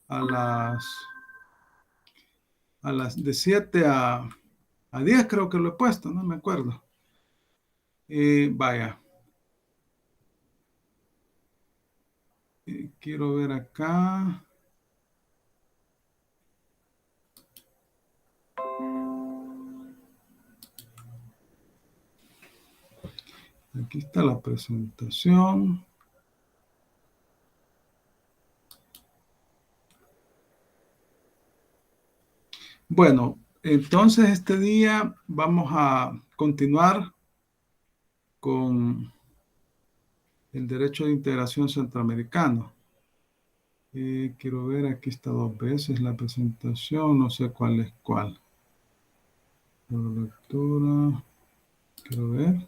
a las de 7 a 10 creo que lo he puesto, no me acuerdo. Vaya. Quiero ver acá. Aquí está la presentación. Bueno, entonces este día vamos a continuar con el derecho de integración centroamericano. Quiero ver, aquí está 2 veces la presentación, no sé cuál es cuál. La lectura, quiero ver.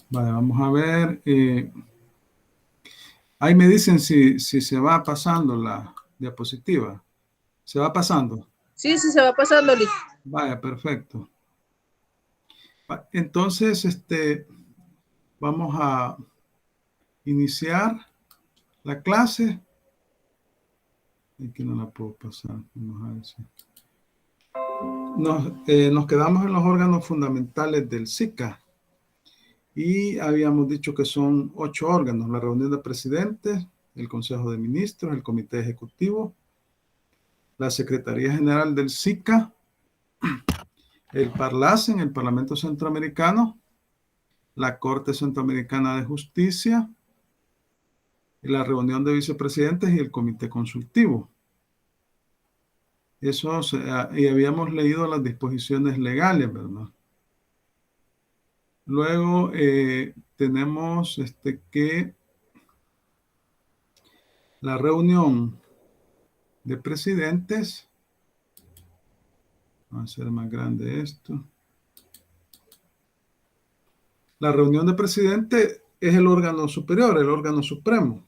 Vale, vamos a ver. Ahí me dicen si se va pasando la diapositiva. ¿Se va pasando? Sí, sí, se va pasando, Lick. Vaya, perfecto. Entonces, vamos a iniciar la clase. Aquí no la puedo pasar. Vamos a ver si. Nos quedamos en los órganos fundamentales del SICA y habíamos dicho que son 8 órganos: la reunión de presidentes, el Consejo de Ministros, el Comité Ejecutivo, la Secretaría General del SICA, el PARLACEN, el Parlamento Centroamericano, la Corte Centroamericana de Justicia, la reunión de vicepresidentes y el Comité Consultivo. Eso, y habíamos leído las disposiciones legales, ¿verdad? Luego tenemos que la reunión de presidentes, vamos a hacer más grande esto. La reunión de presidentes es el órgano superior, el órgano supremo.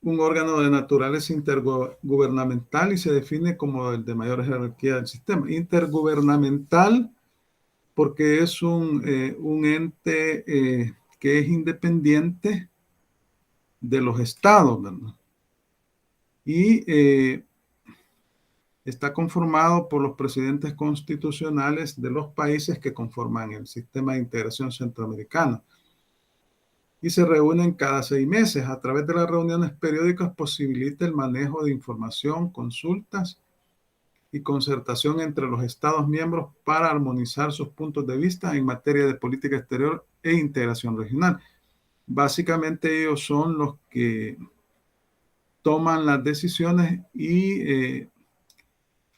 Un órgano de naturaleza intergubernamental y se define como el de mayor jerarquía del sistema. Intergubernamental porque es un ente que es independiente de los estados, ¿verdad? Y está conformado por los presidentes constitucionales de los países que conforman el sistema de integración centroamericano. Y se reúnen cada 6 meses. A través de las reuniones periódicas posibilita el manejo de información, consultas y concertación entre los Estados miembros para armonizar sus puntos de vista en materia de política exterior e integración regional. Básicamente ellos son los que toman las decisiones y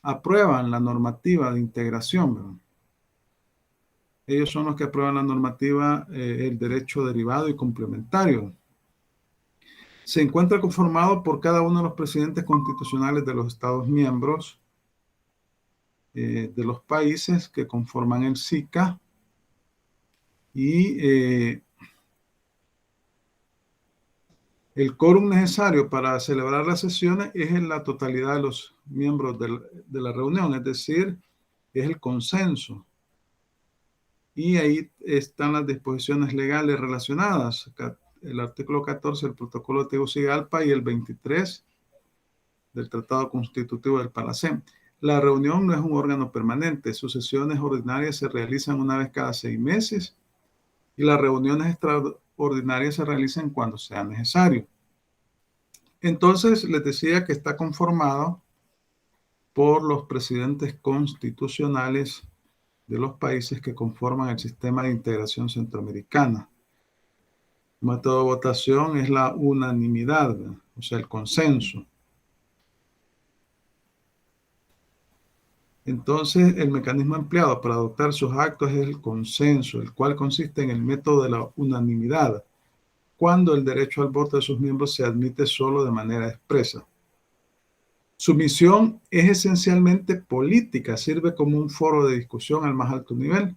aprueban la normativa de integración, ¿verdad? Ellos son los que aprueban la normativa, el derecho derivado y complementario. Se encuentra conformado por cada uno de los presidentes constitucionales de los Estados miembros de los países que conforman el SICA y el quórum necesario para celebrar las sesiones es en la totalidad de los miembros de la reunión, es decir, es el consenso. Y ahí están las disposiciones legales relacionadas, el artículo 14 del protocolo de Tegucigalpa y el 23 del Tratado Constitutivo del Palacén. La reunión no es un órgano permanente, sus sesiones ordinarias se realizan una vez cada 6 meses y las reuniones extraordinarias se realizan cuando sea necesario. Entonces, les decía que está conformado por los presidentes constitucionales de los países que conforman el sistema de integración centroamericana. El método de votación es la unanimidad, ¿verdad? O sea, el consenso. Entonces, el mecanismo empleado para adoptar sus actos es el consenso, el cual consiste en el método de la unanimidad, cuando el derecho al voto de sus miembros se admite solo de manera expresa. Su misión es esencialmente política, sirve como un foro de discusión al más alto nivel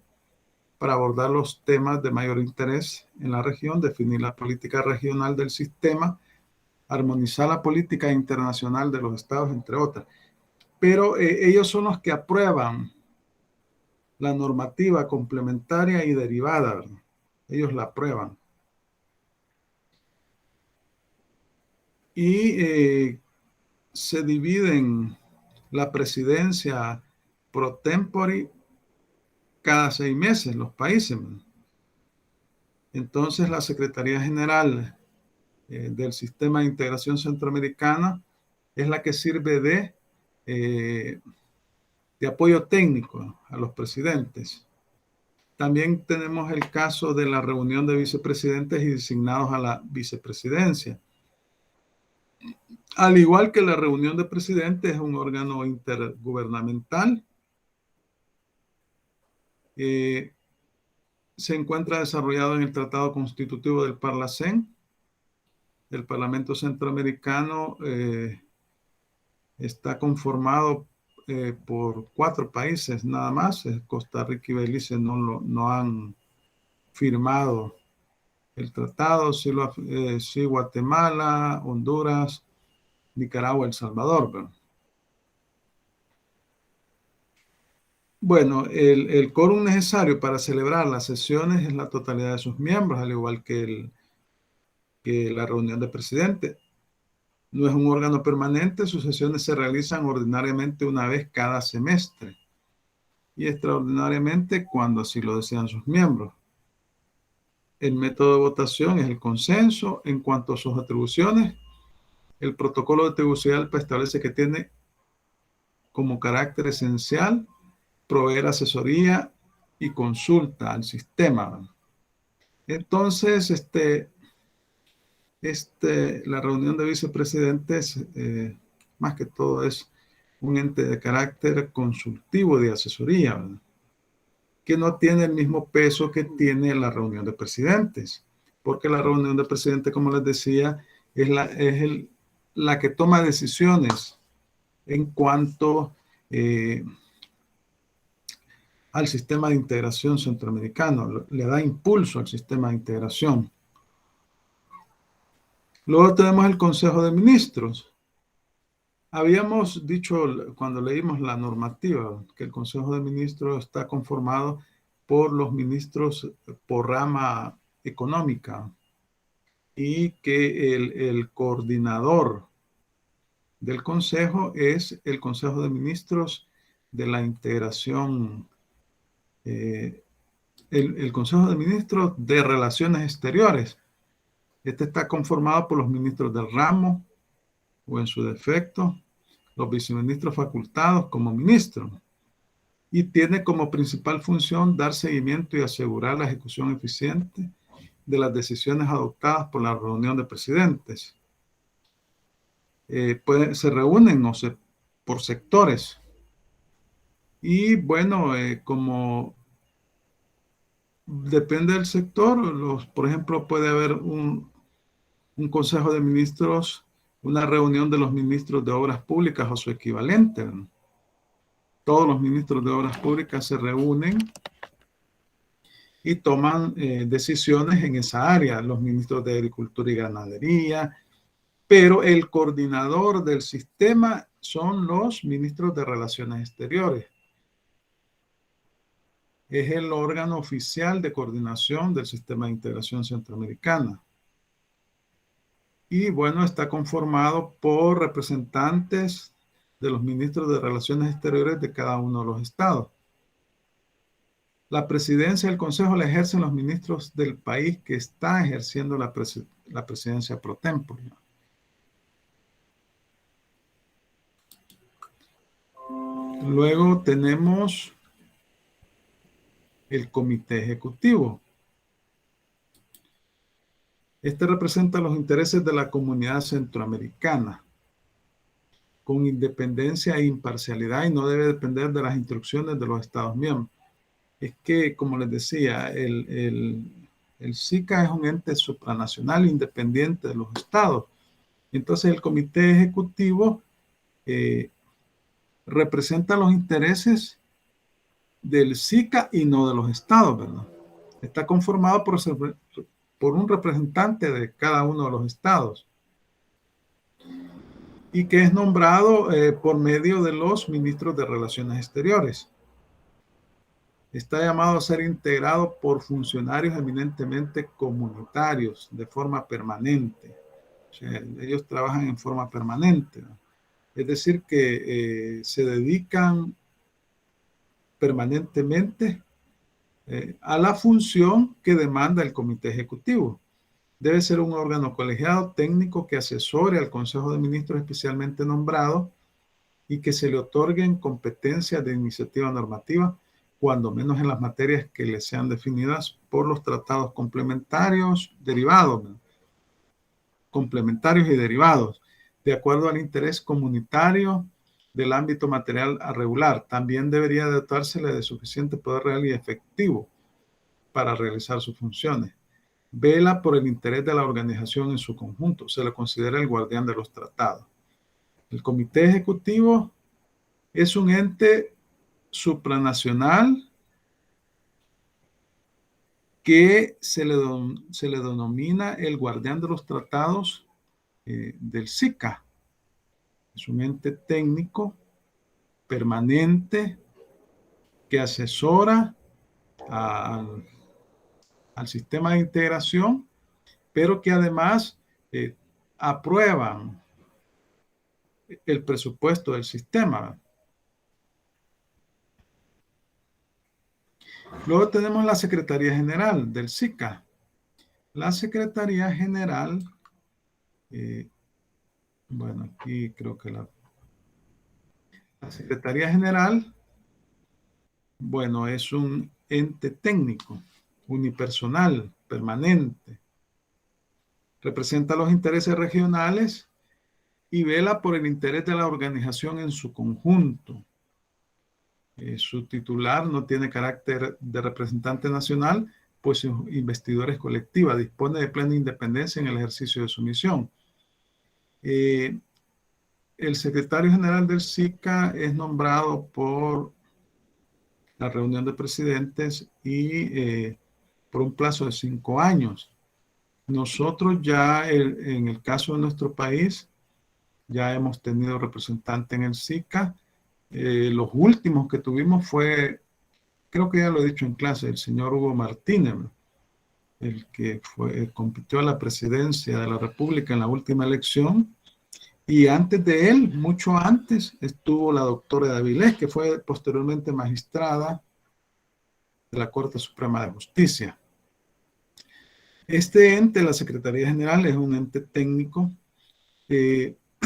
para abordar los temas de mayor interés en la región, definir la política regional del sistema, armonizar la política internacional de los estados, entre otras. Pero ellos son los que aprueban la normativa complementaria y derivada, ¿verdad? Ellos la aprueban. y se dividen la presidencia pro tempore cada 6 meses los países. Entonces la Secretaría General del Sistema de Integración Centroamericana es la que sirve de apoyo técnico a los presidentes. También tenemos el caso de la reunión de vicepresidentes y designados a la vicepresidencia. Al igual que la reunión de presidentes es un órgano intergubernamental, se encuentra desarrollado en el Tratado Constitutivo del Parlacén. El Parlamento Centroamericano está conformado por 4 países nada más. Costa Rica y Belice no han firmado el tratado. Sí, Guatemala, Honduras, Nicaragua, El Salvador, ¿verdad? Bueno, el quórum necesario para celebrar las sesiones es la totalidad de sus miembros, al igual que la reunión de presidente. No es un órgano permanente, sus sesiones se realizan ordinariamente una vez cada semestre y extraordinariamente cuando así lo desean sus miembros. El método de votación es el consenso. En cuanto a sus atribuciones, el protocolo de Tegucigalpa establece que tiene como carácter esencial proveer asesoría y consulta al sistema. Entonces, la reunión de vicepresidentes, más que todo, es un ente de carácter consultivo de asesoría, ¿verdad?, que no tiene el mismo peso que tiene la reunión de presidentes, porque la reunión de presidentes, como les decía, es la que toma decisiones en cuanto al sistema de integración centroamericano, le da impulso al sistema de integración. Luego tenemos el Consejo de Ministros. Habíamos dicho cuando leímos la normativa que el Consejo de Ministros está conformado por los ministros por rama económica y que el coordinador del Consejo es el Consejo de Ministros de la Integración, el Consejo de Ministros de Relaciones Exteriores. Este está conformado por los ministros del ramo o en su defecto, los viceministros facultados como ministros, y tiene como principal función dar seguimiento y asegurar la ejecución eficiente de las decisiones adoptadas por la reunión de presidentes. Se reúnen por sectores. Y bueno, como depende del sector, por ejemplo, puede haber un consejo de ministros, una reunión de los ministros de obras públicas o su equivalente, ¿no? Todos los ministros de obras públicas se reúnen y toman decisiones en esa área, los ministros de agricultura y ganadería, pero el coordinador del sistema son los ministros de relaciones exteriores. Es el órgano oficial de coordinación del sistema de integración centroamericana. Y bueno, está conformado por representantes de los ministros de Relaciones Exteriores de cada uno de los estados. La presidencia del Consejo la ejercen los ministros del país que está ejerciendo la presidencia pro tempore. Luego tenemos el Comité Ejecutivo. Este representa los intereses de la comunidad centroamericana con independencia e imparcialidad y no debe depender de las instrucciones de los Estados miembros. Es que, como les decía, el SICA es un ente supranacional independiente de los estados. Entonces, el Comité Ejecutivo representa los intereses del SICA y no de los estados, ¿verdad? Está conformado por un representante de cada uno de los estados y que es nombrado por medio de los ministros de Relaciones Exteriores. Está llamado a ser integrado por funcionarios eminentemente comunitarios de forma permanente. sea, ellos trabajan en forma permanente, ¿no? Es decir, que se dedican permanentemente a la función que demanda el comité ejecutivo. Debe ser un órgano colegiado técnico que asesore al Consejo de Ministros especialmente nombrado y que se le otorguen competencias de iniciativa normativa, cuando menos en las materias que le sean definidas por los tratados complementarios derivados, ¿no? Complementarios y derivados, de acuerdo al interés comunitario del ámbito material a regular. También debería dotársele de suficiente poder real y efectivo para realizar sus funciones. Vela por el interés de la organización en su conjunto. Se le considera el guardián de los tratados. El comité ejecutivo es un ente supranacional que se le denomina el guardián de los tratados del SICA. Es un ente técnico permanente que asesora al sistema de integración, pero que además aprueban el presupuesto del sistema. Luego tenemos la Secretaría General del SICA. La Secretaría General, bueno, aquí creo que la Secretaría General, bueno, es un ente técnico, unipersonal, permanente. Representa los intereses regionales y vela por el interés de la organización en su conjunto. Su titular no tiene carácter de representante nacional, pues su investidura es colectiva, dispone de plena independencia en el ejercicio de su misión. El secretario general del SICA es nombrado por la reunión de presidentes y por un plazo de 5 años. Nosotros ya, en el caso de nuestro país, ya hemos tenido representante en el SICA. Los últimos que tuvimos fue, creo que ya lo he dicho en clase, el señor Hugo Martínez, el que compitió a la presidencia de la República en la última elección. Y antes de él, mucho antes, estuvo la doctora de Avilés, que fue posteriormente magistrada de la Corte Suprema de Justicia. Este ente, la Secretaría General, es un ente técnico.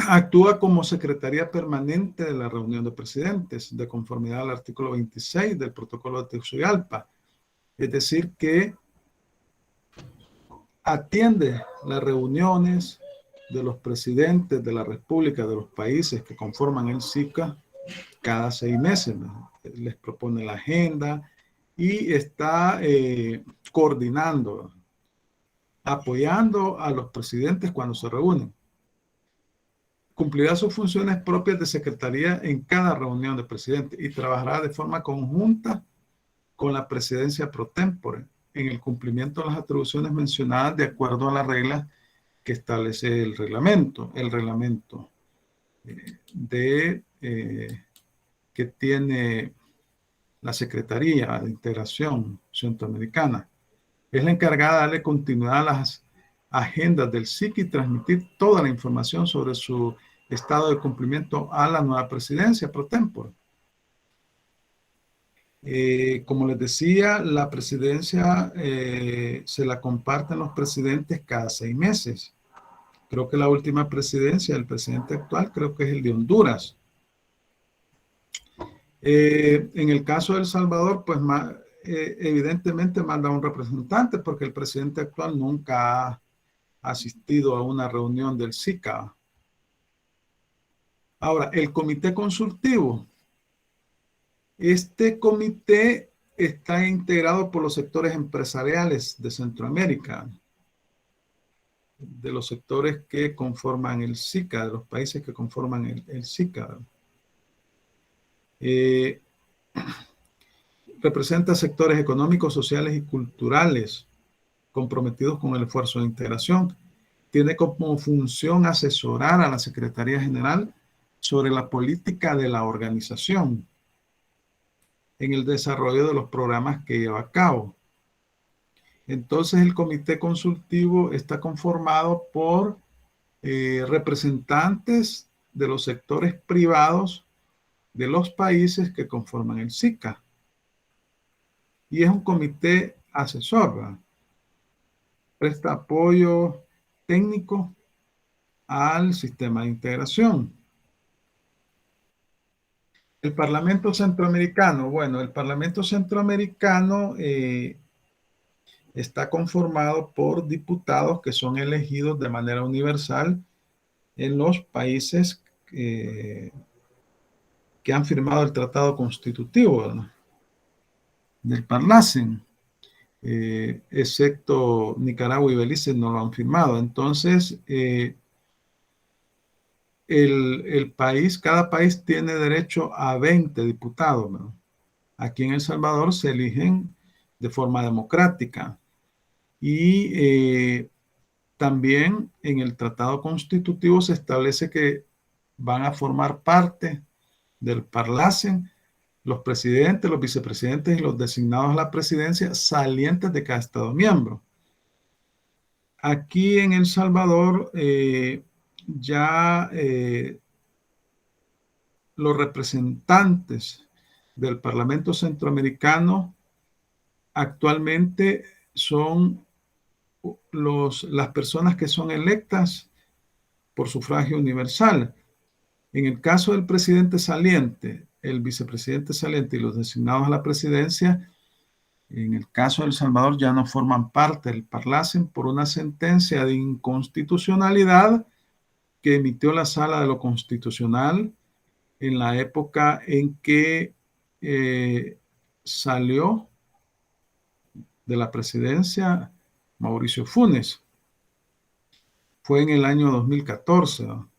Actúa como secretaría permanente de la reunión de presidentes, de conformidad al artículo 26 del Protocolo de Tegucigalpa. Es decir, que atiende las reuniones de los presidentes de la República, de los países que conforman el SICA, cada 6 meses, ¿no? Les propone la agenda y está coordinando, apoyando a los presidentes cuando se reúnen. Cumplirá sus funciones propias de secretaría en cada reunión de presidentes y trabajará de forma conjunta con la presidencia pro tempore en el cumplimiento de las atribuciones mencionadas de acuerdo a las reglas que establece el reglamento que tiene la Secretaría de Integración Centroamericana. Es la encargada de darle continuidad a las agendas del SIC y transmitir toda la información sobre su estado de cumplimiento a la nueva presidencia pro tempore. Como les decía, la presidencia se la comparten los presidentes cada 6 meses. Creo que la última presidencia del presidente actual creo que es el de Honduras. En el caso de El Salvador, pues evidentemente manda un representante porque el presidente actual nunca ha asistido a una reunión del SICA. Ahora, el comité consultivo. Este comité está integrado por los sectores empresariales de Centroamérica, de los sectores que conforman el SICA, de los países que conforman el SICA. Representa sectores económicos, sociales y culturales comprometidos con el esfuerzo de integración. Tiene como función asesorar a la Secretaría General sobre la política de la organización en el desarrollo de los programas que lleva a cabo. Entonces, el comité consultivo está conformado por representantes de los sectores privados de los países que conforman el SICA. Y es un comité asesor, ¿verdad? Presta apoyo técnico al sistema de integración. El Parlamento Centroamericano, bueno, el Parlamento Centroamericano está conformado por diputados que son elegidos de manera universal en los países que han firmado el Tratado Constitutivo, ¿verdad?, del Parlacen, excepto Nicaragua y Belice no lo han firmado. Entonces, cada país tiene derecho a 20 diputados, ¿no? Aquí en El Salvador se eligen de forma democrática y también en el Tratado Constitutivo se establece que van a formar parte del Parlacen los presidentes, los vicepresidentes y los designados a la presidencia salientes de cada Estado miembro. Aquí en El Salvador ya los representantes del Parlamento Centroamericano actualmente son las personas que son electas por sufragio universal. En el caso del presidente saliente, el vicepresidente saliente y los designados a la presidencia, en el caso de El Salvador ya no forman parte del Parlacen por una sentencia de inconstitucionalidad que emitió la Sala de lo Constitucional en la época en que salió de la presidencia Mauricio Funes. Fue en el año 2014, ¿no?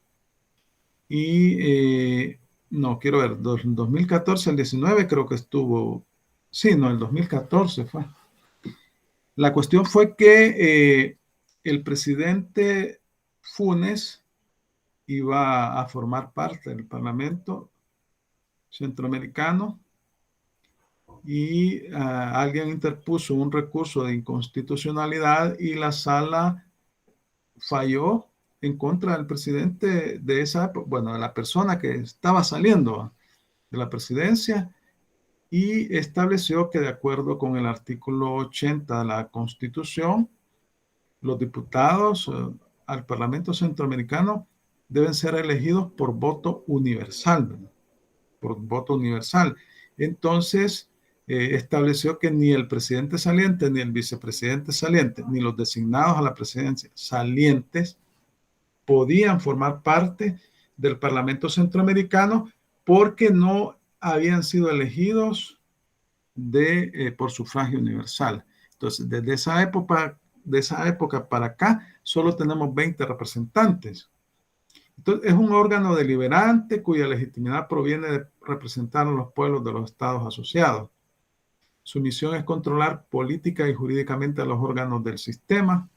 Y no, quiero ver, 2014 al 19 creo que estuvo, sí, no, el 2014 fue. La cuestión fue que el presidente Funes iba a formar parte del Parlamento Centroamericano y alguien interpuso un recurso de inconstitucionalidad y la sala falló en contra del presidente de esa época, bueno, de la persona que estaba saliendo de la presidencia, y estableció que de acuerdo con el artículo 80 de la Constitución, los diputados al Parlamento Centroamericano deben ser elegidos por voto universal, ¿verdad?, por voto universal. Entonces, estableció que ni el presidente saliente, ni el vicepresidente saliente, ni los designados a la presidencia salientes podían formar parte del Parlamento Centroamericano porque no habían sido elegidos por sufragio universal. Entonces, desde esa época para acá, solo tenemos 20 representantes. Entonces, es un órgano deliberante cuya legitimidad proviene de representar a los pueblos de los estados asociados. Su misión es controlar política y jurídicamente a los órganos del sistema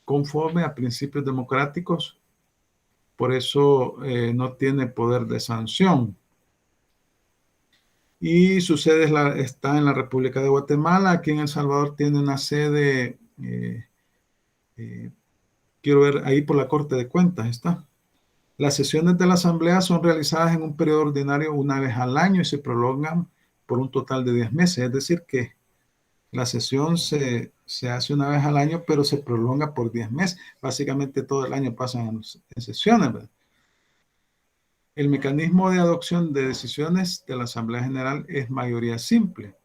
conforme a principios democráticos. Por eso no tiene poder de sanción. Y su sede está en la República de Guatemala. Aquí en El Salvador tiene una sede, quiero ver, ahí por la Corte de Cuentas está. Las sesiones de la Asamblea son realizadas en un periodo ordinario una vez al año y se prolongan por un total de 10 meses. Es decir, que la sesión se hace una vez al año, pero se prolonga por 10 meses. Básicamente todo el año pasan en sesiones, ¿verdad? El mecanismo de adopción de decisiones de la Asamblea General es mayoría simple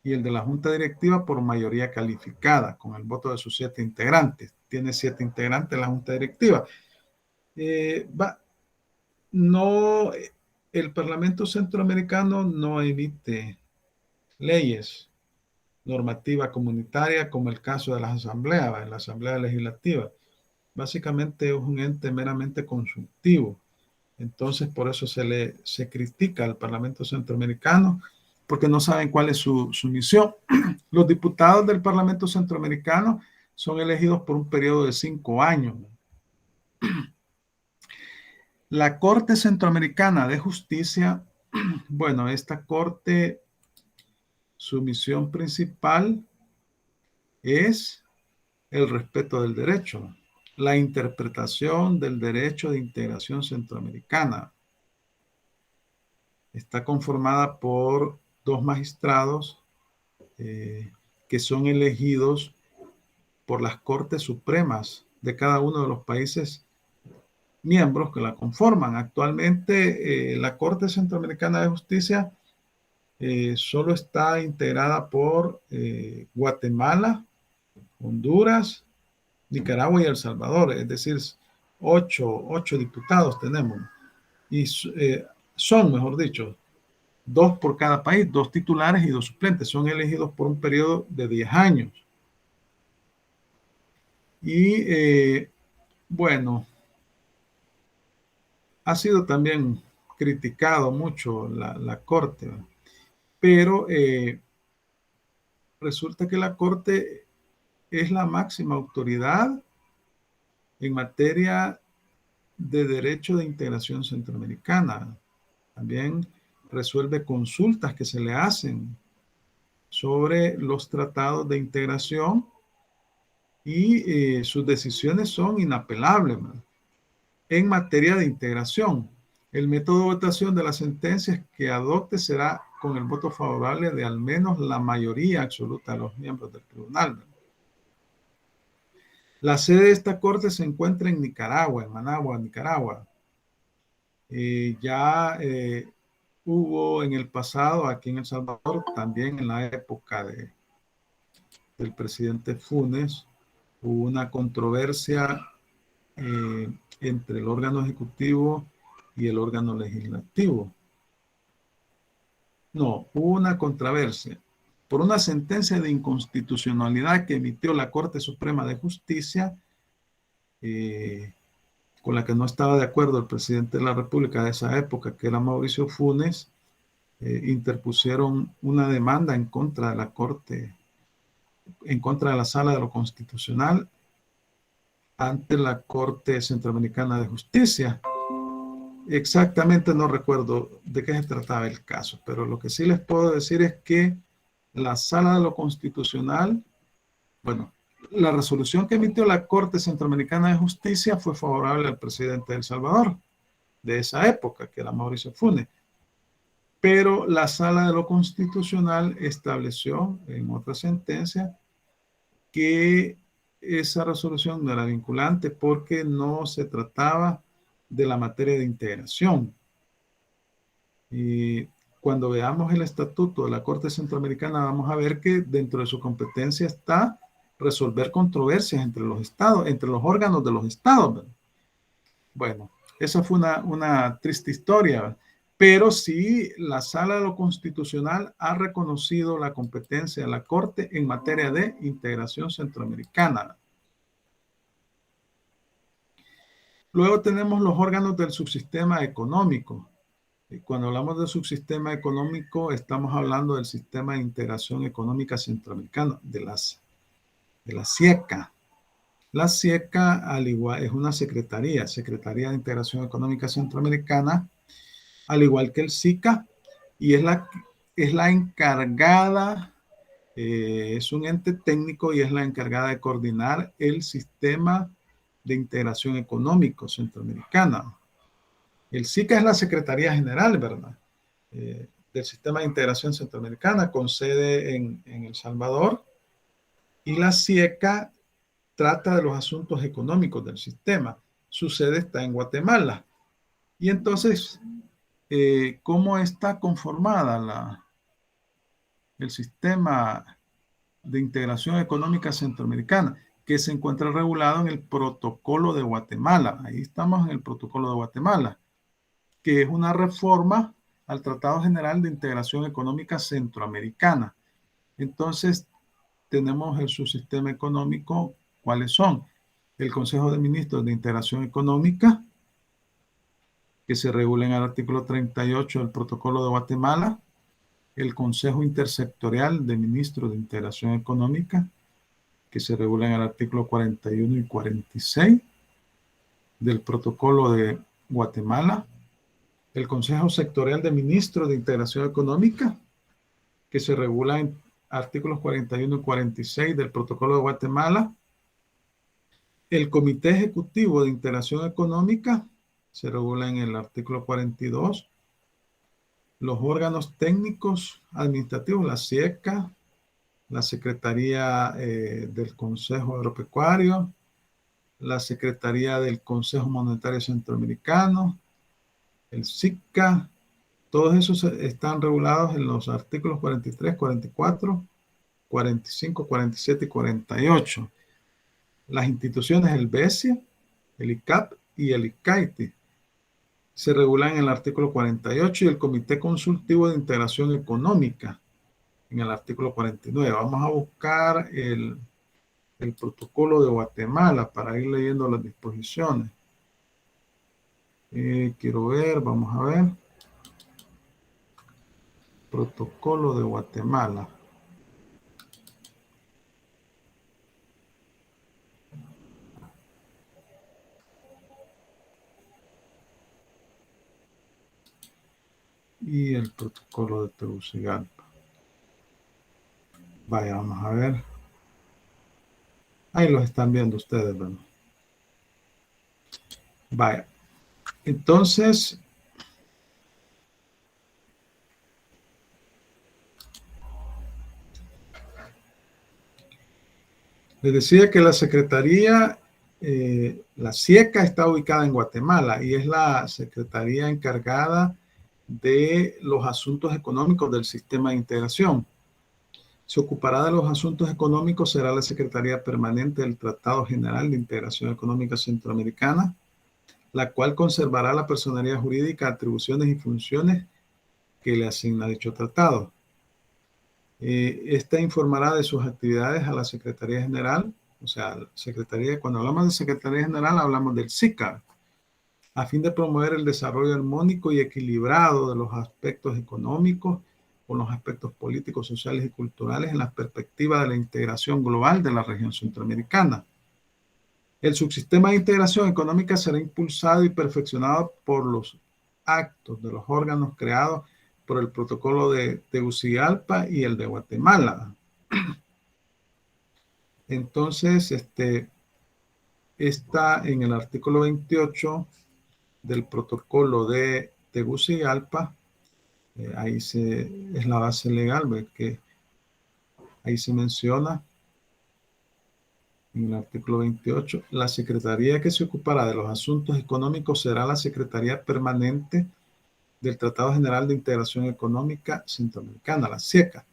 y el de la Junta Directiva por mayoría calificada, con el voto de sus 7 integrantes. Tiene 7 integrantes la Junta Directiva. No, el Parlamento Centroamericano no emite leyes, normativa comunitaria, como el caso de las asambleas, la Asamblea Legislativa. Básicamente es un ente meramente consultivo. Entonces, por eso se critica al Parlamento Centroamericano, porque no saben cuál es su misión. Los diputados del Parlamento Centroamericano son elegidos por un periodo de 5 años. La Corte Centroamericana de Justicia, bueno, esta corte, su misión principal es el respeto del derecho. la interpretación del derecho de integración centroamericana. Está conformada por 2 magistrados que son elegidos por las Cortes Supremas de cada uno de los países miembros que la conforman. Actualmente la Corte Centroamericana de Justicia solo está integrada por Guatemala, Honduras, Nicaragua y El Salvador, es decir, ocho diputados tenemos. Y son, mejor dicho, 2 por cada país, 2 titulares y 2 suplentes. Son elegidos por un periodo de 10 años. Y bueno, ha sido también criticado mucho la Corte, pero resulta que la Corte es la máxima autoridad en materia de derecho de integración centroamericana. También resuelve consultas que se le hacen sobre los tratados de integración y sus decisiones son inapelables, ¿no? En materia de integración, el método de votación de las sentencias que adopte será con el voto favorable de al menos la mayoría absoluta de los miembros del tribunal, ¿no? La sede de esta corte se encuentra en Nicaragua, en Managua, Nicaragua. Ya hubo en el pasado, aquí en El Salvador, también en la época del presidente Funes, hubo una controversia entre el órgano ejecutivo y el órgano legislativo. No, hubo una controversia por una sentencia de inconstitucionalidad que emitió la Corte Suprema de Justicia, con la que no estaba de acuerdo el presidente de la República de esa época, que era Mauricio Funes. Interpusieron una demanda en contra de la Corte, en contra de la Sala de lo Constitucional, ante la Corte Centroamericana de Justicia. Exactamente no recuerdo de qué se trataba el caso, pero lo que sí les puedo decir es que la Sala de lo Constitucional, bueno, la resolución que emitió la Corte Centroamericana de Justicia fue favorable al presidente de El Salvador de esa época, que era Mauricio Funes. Pero la Sala de lo Constitucional estableció en otra sentencia que esa resolución no era vinculante porque no se trataba de la materia de integración. Y cuando veamos el estatuto de la Corte Centroamericana, vamos a ver que dentro de su competencia está resolver controversias entre los estados, entre los órganos de los estados, ¿verdad? Bueno, esa fue una triste historia, ¿verdad? Pero sí, la Sala de lo Constitucional ha reconocido la competencia de la Corte en materia de integración centroamericana. Luego tenemos los órganos del subsistema económico. Cuando hablamos de subsistema económico, estamos hablando del Sistema de Integración Económica Centroamericano, de la SIECA. La SIECA, al igual, es una Secretaría de Integración Económica Centroamericana, al igual que el SICA, y es la encargada, es un ente técnico y es la encargada de coordinar el sistema de integración económico centroamericana. El SICA es la Secretaría General, ¿verdad? Del Sistema de Integración Centroamericana, con sede en El Salvador, y la SIECA trata de los asuntos económicos del sistema. Su sede está en Guatemala. Y entonces, ¿cómo está conformada el sistema de integración económica centroamericana? Que se encuentra regulado en el Protocolo de Guatemala. Ahí estamos en el Protocolo de Guatemala, que es una reforma al Tratado General de Integración Económica Centroamericana. Entonces, tenemos el subsistema económico. ¿Cuáles son? El Consejo de Ministros de Integración Económica, que se regula en el artículo 38 del Protocolo de Guatemala, el Consejo Intersectorial de Ministros de Integración Económica, que se regula en el artículo 41 y 46 del Protocolo de Guatemala, el Consejo Sectorial de Ministros de Integración Económica, que se regula en artículos 41 y 46 del Protocolo de Guatemala, El Comité Ejecutivo de Integración Económica se regula en el artículo 42. Los órganos técnicos administrativos, la SIECA, la Secretaría del Consejo Agropecuario, la Secretaría del Consejo Monetario Centroamericano, el SICA, todos esos están regulados en los artículos 43, 44, 45, 47 y 48. Las instituciones, el BESIA, el ICAP y el ICAITI, se regulan en el artículo 48 y el Comité Consultivo de Integración Económica en el artículo 49. Vamos a buscar el protocolo de Guatemala para ir leyendo las disposiciones. Quiero ver, vamos a ver. Protocolo de Guatemala. Y el protocolo de Tegucigalpa. Vaya, vamos a ver. Ahí los están viendo ustedes, ¿verdad? Vaya. Entonces, les decía que la Secretaría, la SIECA está ubicada en Guatemala y es la Secretaría encargada de los asuntos económicos del sistema de integración. Se ocupará de los asuntos económicos, será la Secretaría Permanente del Tratado General de Integración Económica Centroamericana, la cual conservará la personería jurídica, atribuciones y funciones que le asigna dicho tratado. Esta informará de sus actividades a la Secretaría General, o sea, cuando hablamos de Secretaría General hablamos del SICA, a fin de promover el desarrollo armónico y equilibrado de los aspectos económicos con los aspectos políticos, sociales y culturales en la perspectiva de la integración global de la región centroamericana. El subsistema de integración económica será impulsado y perfeccionado por los actos de los órganos creados por el protocolo de Tegucigalpa y el de Guatemala. Entonces, está en el artículo 28 del protocolo de Tegucigalpa. Ahí es la base legal, que ahí se menciona en el artículo 28, la Secretaría que se ocupará de los asuntos económicos será la Secretaría Permanente del Tratado General de Integración Económica Centroamericana, la SIECA,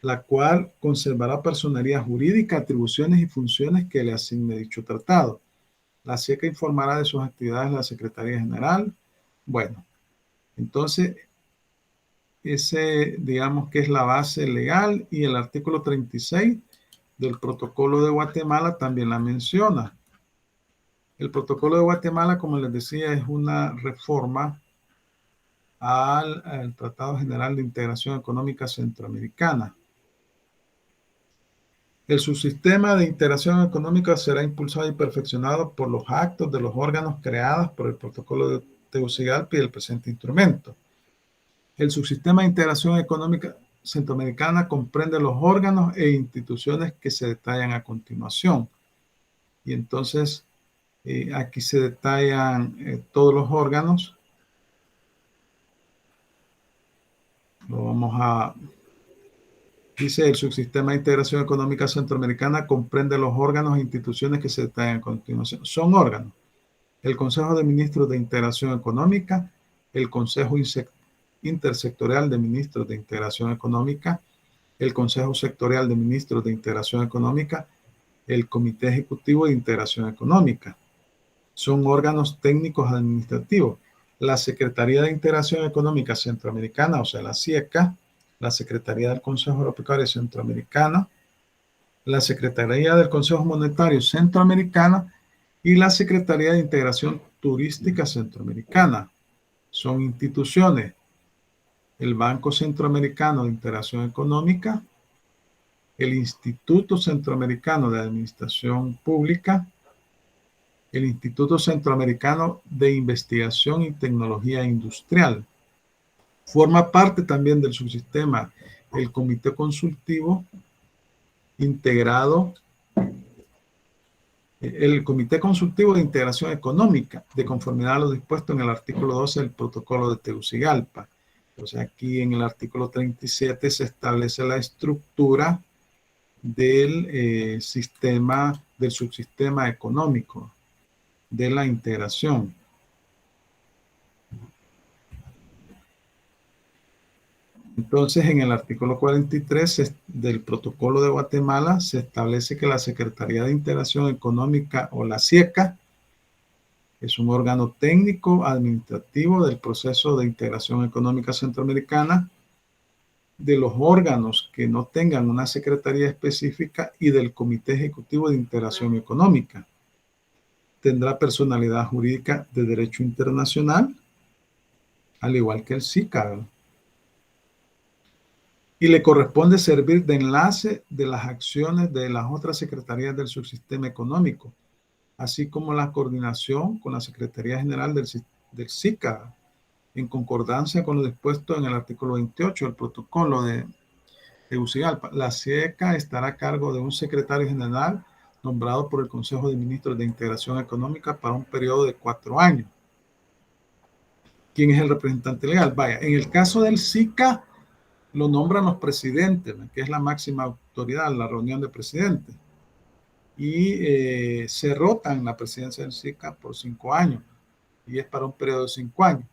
la cual conservará personería jurídica, atribuciones y funciones que le asigne dicho tratado. La SIECA informará de sus actividades a la Secretaría General. Bueno, entonces, digamos que es la base legal, y el artículo 36 del protocolo de Guatemala también la menciona. El protocolo de Guatemala, como les decía, es una reforma al Tratado General de Integración Económica Centroamericana. El subsistema de integración económica será impulsado y perfeccionado por los actos de los órganos creados por el protocolo de Tegucigalpa y el presente instrumento. El subsistema de integración económica centroamericana comprende los órganos e instituciones que se detallan a continuación. Y entonces, aquí se detallan todos los órganos. Lo vamos a... Dice, el subsistema de integración económica centroamericana comprende los órganos e instituciones que se detallan a continuación. Son órganos: el Consejo de Ministros de Integración Económica, el Consejo Intersectorial de Ministros de Integración Económica, el Consejo Sectorial de Ministros de Integración Económica, el Comité Ejecutivo de Integración Económica. Son órganos técnicos administrativos. La Secretaría de Integración Económica Centroamericana, o sea, la SIECA, la Secretaría del Consejo Agropecuario Centroamericano, la Secretaría del Consejo Monetario Centroamericano y la Secretaría de Integración Turística Centroamericana. Son instituciones: el Banco Centroamericano de Integración Económica, el Instituto Centroamericano de Administración Pública, el Instituto Centroamericano de Investigación y Tecnología Industrial. Forma parte también del subsistema el Comité Consultivo Integrado El Comité Consultivo de Integración Económica, de conformidad a lo dispuesto en el artículo 12 del Protocolo de Tegucigalpa. Entonces, aquí en el artículo 37 se establece la estructura del sistema, del subsistema económico, de la integración. Entonces, en el artículo 43 del Protocolo de Guatemala se establece que la Secretaría de Integración Económica, o la SIECA, es un órgano técnico administrativo del proceso de integración económica centroamericana, de los órganos que no tengan una secretaría específica y del Comité Ejecutivo de Integración Económica. Tendrá personalidad jurídica de derecho internacional, al igual que el SICA, y le corresponde servir de enlace de las acciones de las otras secretarías del subsistema económico, así como la coordinación con la Secretaría General del SICA, en concordancia con lo dispuesto en el artículo 28 del protocolo de Tegucigalpa. La SIECA estará a cargo de un secretario general nombrado por el Consejo de Ministros de Integración Económica para un periodo de 4 años. ¿Quién es el representante legal? Vaya, en el caso del SICA lo nombran los presidentes, que es la máxima autoridad, la reunión de presidentes. Y se rotan la presidencia del SICA por 5 años, y es para un periodo de 5 años.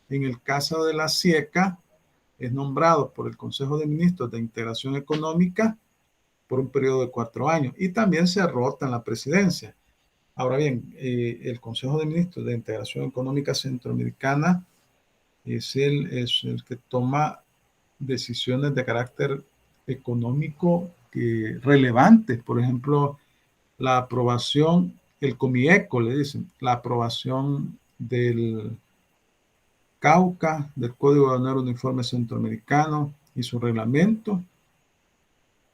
En el caso de la SIECA, es nombrado por el Consejo de Ministros de Integración Económica por un periodo de 4 años, y también se rota en la presidencia. Ahora bien, el Consejo de Ministros de Integración Económica Centroamericana es el que toma decisiones de carácter económico relevantes. Por ejemplo, la aprobación, el COMIECO, le dicen, la aprobación del CAUCA, del Código Aduanero Uniforme Centroamericano y su reglamento,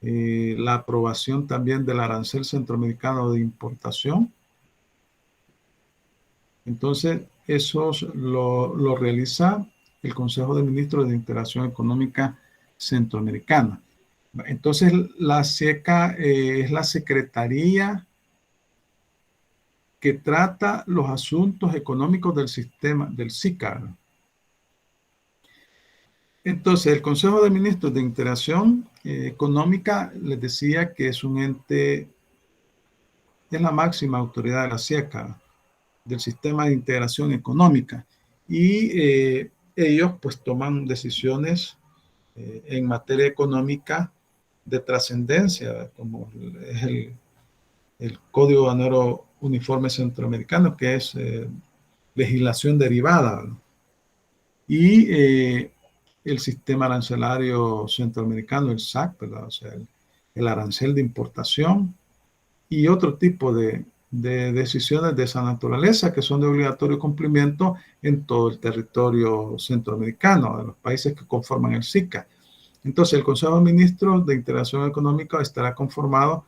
la aprobación también del arancel centroamericano de importación. Entonces, eso lo realiza el Consejo de Ministros de Integración Económica Centroamericana. Entonces, la SIECA es la secretaría que trata los asuntos económicos del sistema, del SICA. Entonces, el Consejo de Ministros de Integración Económica, les decía que es un ente, es la máxima autoridad de la SIECA, del sistema de integración económica, y ellos pues toman decisiones en materia económica de trascendencia, como es el Código Aduanero Uniforme Centroamericano, que es legislación derivada, y el sistema arancelario centroamericano, el SAC, ¿verdad? O sea, el arancel de importación, y otro tipo de decisiones de esa naturaleza que son de obligatorio cumplimiento en todo el territorio centroamericano, de los países que conforman el SICA. Entonces, el Consejo de Ministros de Integración Económica estará conformado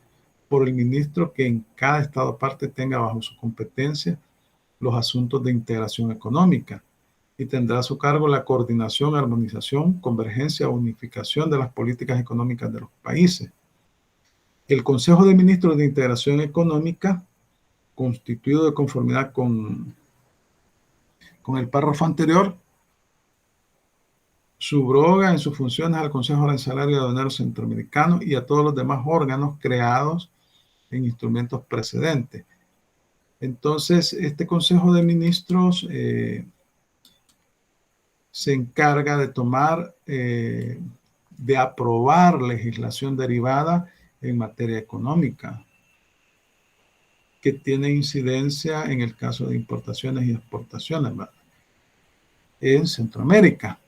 por el ministro que en cada estado parte tenga bajo su competencia los asuntos de integración económica, y tendrá a su cargo la coordinación, armonización, convergencia, unificación de las políticas económicas de los países. El Consejo de Ministros de Integración Económica, constituido de conformidad con el párrafo anterior, subroga en sus funciones al Consejo Arancelario Aduanero Centroamericano y a todos los demás órganos creados en instrumentos precedentes. Entonces, este Consejo de Ministros se encarga de tomar, de aprobar legislación derivada en materia económica, que tiene incidencia en el caso de importaciones y exportaciones, ¿verdad?, en Centroamérica,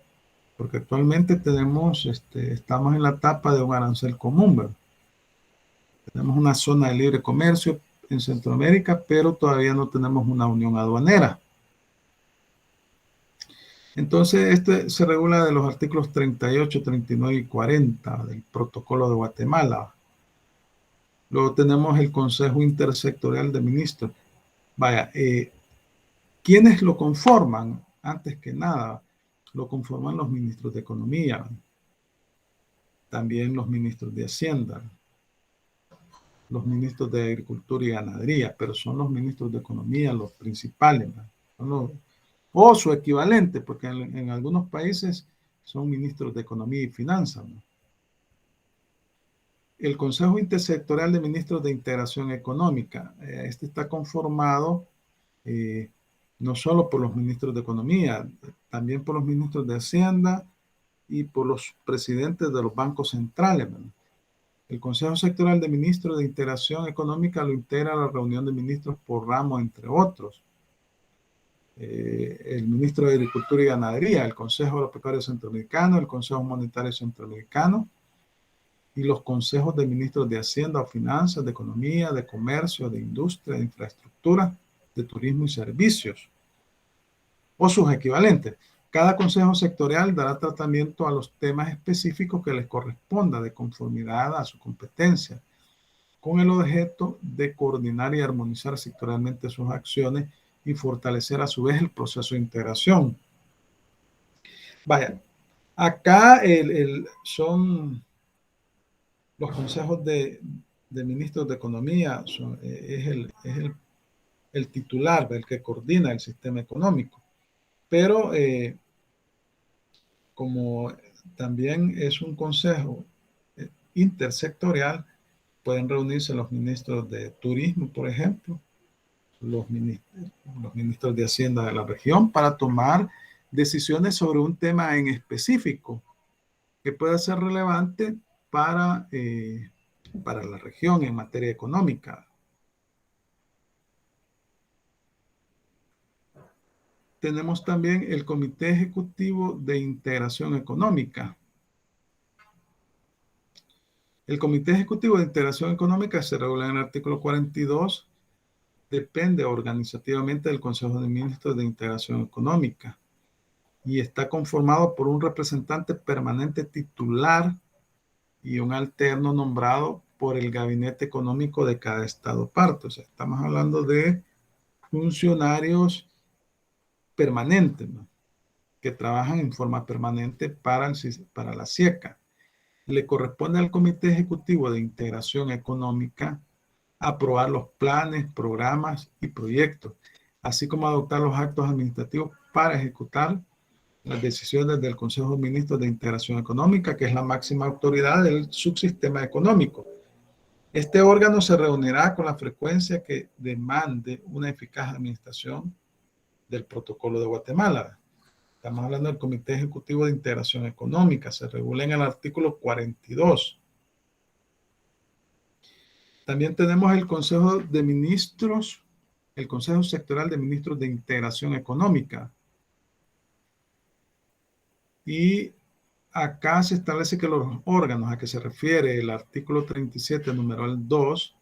porque actualmente estamos en la etapa de un arancel común, ¿verdad? Tenemos una zona de libre comercio en Centroamérica, pero todavía no tenemos una unión aduanera. Entonces, se regula de los artículos 38, 39 y 40 del Protocolo de Guatemala. Luego tenemos el Consejo Intersectorial de Ministros. Vaya, ¿quiénes lo conforman? Antes que nada, lo conforman los ministros de Economía, también los ministros de Hacienda, los ministros de Agricultura y Ganadería, pero son los ministros de Economía los principales, o su equivalente, porque en algunos países son ministros de Economía y Finanzas, ¿no? El Consejo Intersectorial de Ministros de Integración Económica, este está conformado no solo por los ministros de Economía, también por los ministros de Hacienda y por los presidentes de los bancos centrales, ¿no? El Consejo Sectorial de Ministros de Integración Económica lo integra la reunión de ministros por ramo, entre otros. El ministro de Agricultura y Ganadería, el Consejo Agropecuario Centroamericano, el Consejo Monetario Centroamericano y los consejos de ministros de Hacienda o Finanzas, de Economía, de Comercio, de Industria, de Infraestructura, de Turismo y Servicios, o sus equivalentes. Cada consejo sectorial dará tratamiento a los temas específicos que les corresponda de conformidad a su competencia, con el objeto de coordinar y armonizar sectorialmente sus acciones y fortalecer a su vez el proceso de integración. Vaya, acá son los consejos de ministros de Economía, es el titular, el que coordina el sistema económico. Pero como también es un consejo intersectorial, pueden reunirse los ministros de Turismo, por ejemplo, los ministros de Hacienda de la región para tomar decisiones sobre un tema en específico que pueda ser relevante para la región en materia económica. Tenemos también el Comité Ejecutivo de Integración Económica. El Comité Ejecutivo de Integración Económica se regula en el artículo 42. Depende organizativamente del Consejo de Ministros de Integración Económica y está conformado por un representante permanente titular y un alterno nombrado por el Gabinete Económico de cada estado parte. O sea, estamos hablando de funcionarios permanentes, ¿no?, que trabajan en forma permanente para la SIECA. Le corresponde al Comité Ejecutivo de Integración Económica aprobar los planes, programas y proyectos, así como adoptar los actos administrativos para ejecutar las decisiones del Consejo de Ministros de Integración Económica, que es la máxima autoridad del subsistema económico. Este órgano se reunirá con la frecuencia que demande una eficaz administración del Protocolo de Guatemala. Estamos hablando del Comité Ejecutivo de Integración Económica, se regula en el artículo 42. También tenemos el Consejo de Ministros, el Consejo Sectorial de Ministros de Integración Económica. Y acá se establece que los órganos a que se refiere el artículo 37, numeral 2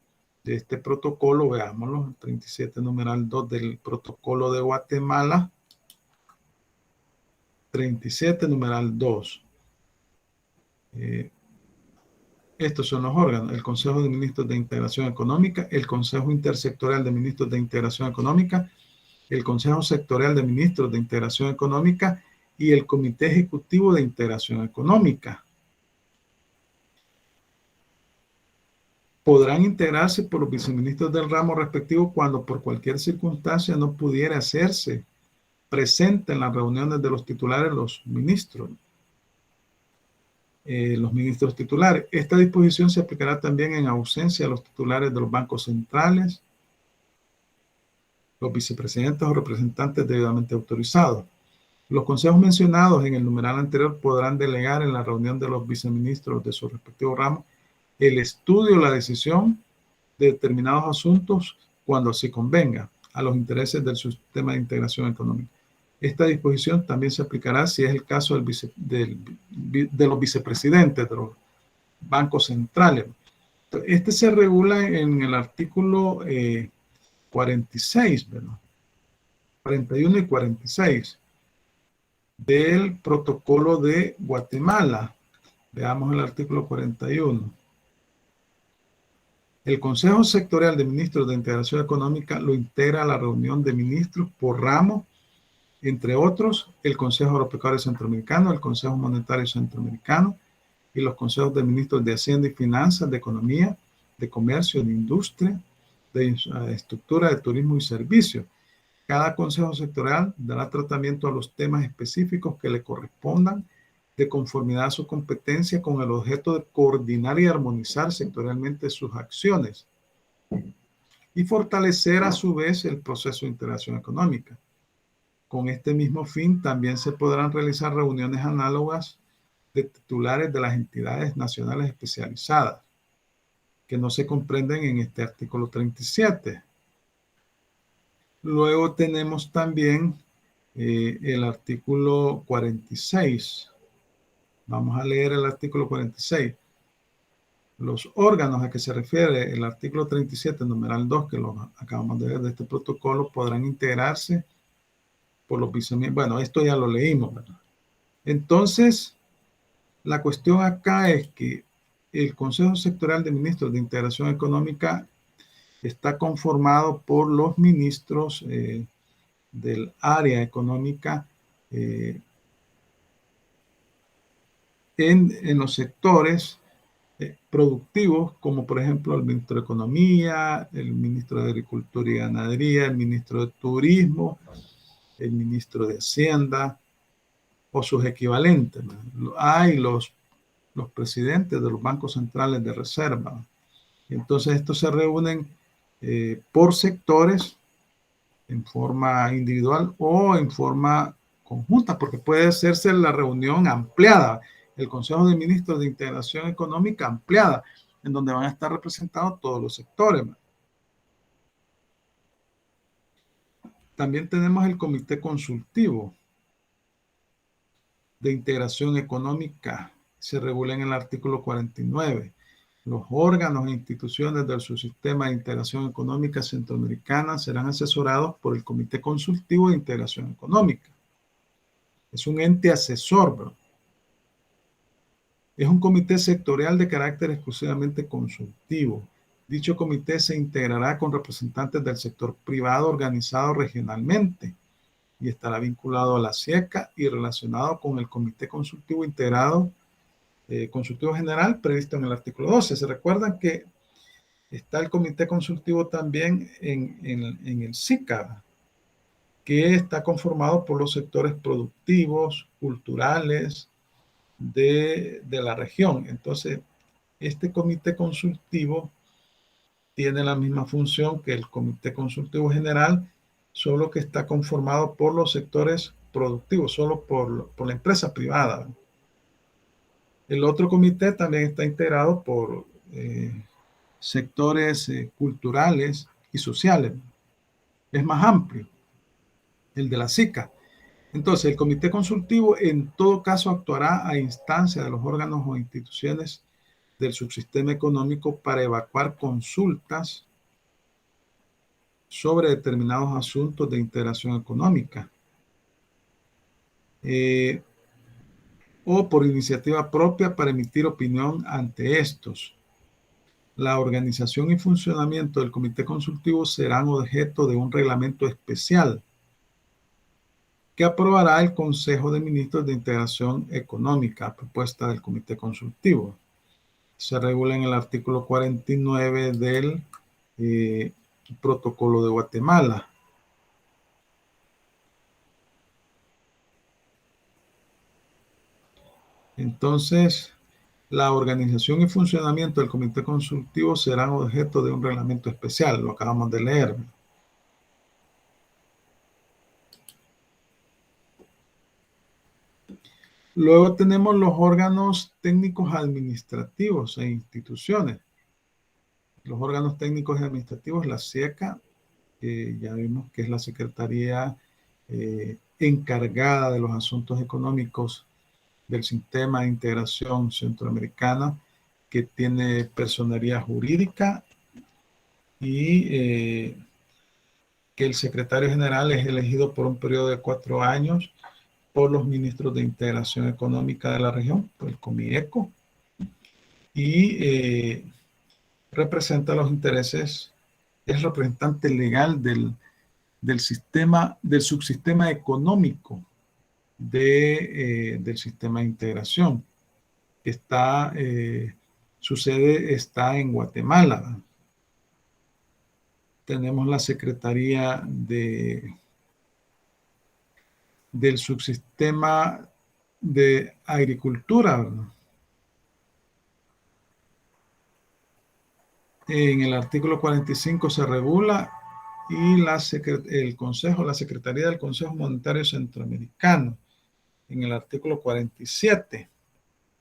de este protocolo, veámoslo, 37, numeral 2 del Protocolo de Guatemala, 37, numeral 2. Estos son los órganos: el Consejo de Ministros de Integración Económica, el Consejo Intersectorial de Ministros de Integración Económica, el Consejo Sectorial de Ministros de Integración Económica y el Comité Ejecutivo de Integración Económica. Podrán integrarse por los viceministros del ramo respectivo cuando por cualquier circunstancia no pudiera hacerse presente en las reuniones de los titulares los ministros titulares. Esta disposición se aplicará también en ausencia de los titulares de los bancos centrales, los vicepresidentes o representantes debidamente autorizados. Los consejos mencionados en el numeral anterior podrán delegar en la reunión de los viceministros de su respectivo ramo el estudio o la decisión de determinados asuntos cuando así convenga a los intereses del sistema de integración económica. Esta disposición también se aplicará si es el caso de los vicepresidentes de los bancos centrales. Este se regula en el artículo 46, ¿verdad? 41 y 46 del Protocolo de Guatemala. Veamos el artículo 41. El Consejo Sectorial de Ministros de Integración Económica lo integra a la reunión de ministros por ramo, entre otros, el Consejo Agropecuario Centroamericano, el Consejo Monetario Centroamericano y los consejos de ministros de Hacienda y Finanzas, de Economía, de comercio, de industria, de infraestructura, de turismo y servicios. Cada consejo sectorial dará tratamiento a los temas específicos que le correspondan de conformidad a su competencia con el objeto de coordinar y armonizar sectorialmente sus acciones y fortalecer a su vez el proceso de integración económica. Con este mismo fin, también se podrán realizar reuniones análogas de titulares de las entidades nacionales especializadas, que no se comprenden en este artículo 37. Luego tenemos también el artículo 46. Vamos a leer el artículo 46. Los órganos a que se refiere el artículo 37, numeral 2, que lo acabamos de ver de este protocolo, podrán integrarse por los viceministros. Bueno, esto ya lo leímos, ¿verdad? Entonces, la cuestión acá es que el Consejo Sectorial de Ministros de Integración Económica está conformado por los ministros del área económica en los sectores productivos, como por ejemplo el ministro de Economía, el ministro de Agricultura y Ganadería, el ministro de Turismo, el ministro de Hacienda o sus equivalentes. Hay los presidentes de los bancos centrales de reserva. Entonces estos se reúnen por sectores en forma individual o en forma conjunta, porque puede hacerse la reunión ampliada, el Consejo de Ministros de Integración Económica ampliada, en donde van a estar representados todos los sectores. También tenemos el Comité Consultivo de Integración Económica, se regula en el artículo 49. Los órganos e instituciones del subsistema de integración económica centroamericana serán asesorados por el Comité Consultivo de Integración Económica. Es un ente asesor, bro. Es un comité sectorial de carácter exclusivamente consultivo. Dicho comité se integrará con representantes del sector privado organizado regionalmente y estará vinculado a la SIECA y relacionado con el Comité Consultivo Integrado Consultivo General previsto en el artículo 12. Se recuerdan que está el Comité Consultivo también en el SICA, que está conformado por los sectores productivos, culturales de la región. Entonces, este Comité Consultivo tiene la misma función que el Comité Consultivo General, solo que está conformado por los sectores productivos, solo por la empresa privada. El otro comité también está integrado por sectores culturales y sociales. Es más amplio, el de la SICA. Entonces, el comité consultivo en todo caso actuará a instancia de los órganos o instituciones del subsistema económico para evacuar consultas sobre determinados asuntos de integración económica. O por iniciativa propia para emitir opinión ante estos. La organización y funcionamiento del comité consultivo serán objeto de un reglamento especial que aprobará el Consejo de Ministros de Integración Económica a propuesta del comité consultivo. Se regula en el artículo 49 del Protocolo de Guatemala. Entonces, la organización y funcionamiento del comité consultivo serán objeto de un reglamento especial, lo acabamos de leer. Luego tenemos los órganos técnicos administrativos e instituciones. Los órganos técnicos y administrativos, la SIECA, ya vimos que es la Secretaría encargada de los asuntos económicos del Sistema de Integración Centroamericana, que tiene personería jurídica y que el secretario general es elegido por un periodo de 4 años por los ministros de Integración Económica de la región, por el COMIECO, y representa los intereses, es representante legal del subsistema económico del sistema de integración, que está Su sede está en Guatemala. Tenemos la Secretaría del Subsistema de Agricultura, ¿verdad? En el artículo 45 se regula y la Secretaría del Consejo Monetario Centroamericano en el artículo 47.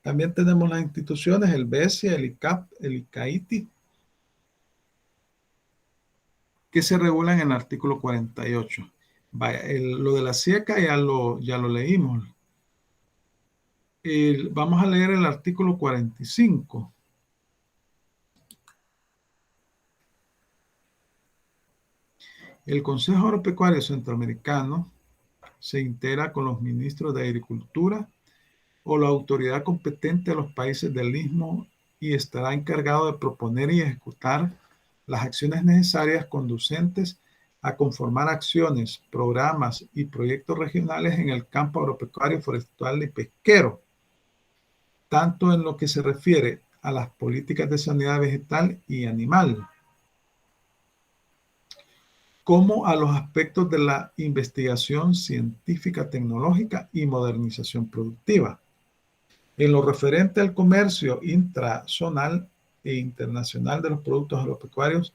También tenemos las instituciones, el BESIA, el ICAP, el ICAITI, que se regulan en el artículo 48. Vaya, lo de la SIECA ya lo leímos. Vamos a leer el artículo 45. El Consejo Agropecuario Centroamericano se integra con los ministros de Agricultura o la autoridad competente de los países del Istmo y estará encargado de proponer y ejecutar las acciones necesarias conducentes a conformar acciones, programas y proyectos regionales en el campo agropecuario, forestal y pesquero, tanto en lo que se refiere a las políticas de sanidad vegetal y animal, como a los aspectos de la investigación científica, tecnológica y modernización productiva. En lo referente al comercio intrazonal e internacional de los productos agropecuarios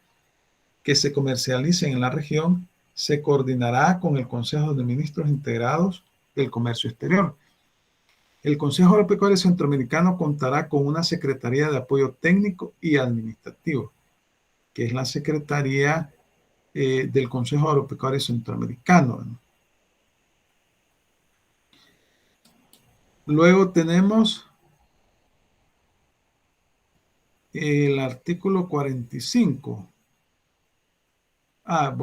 que se comercialicen en la región, se coordinará con el Consejo de Ministros Integrados del Comercio Exterior. El Consejo Agropecuario Centroamericano contará con una Secretaría de Apoyo Técnico y Administrativo, que es la Secretaría del Consejo Agropecuario Centroamericano. Luego tenemos el artículo 45.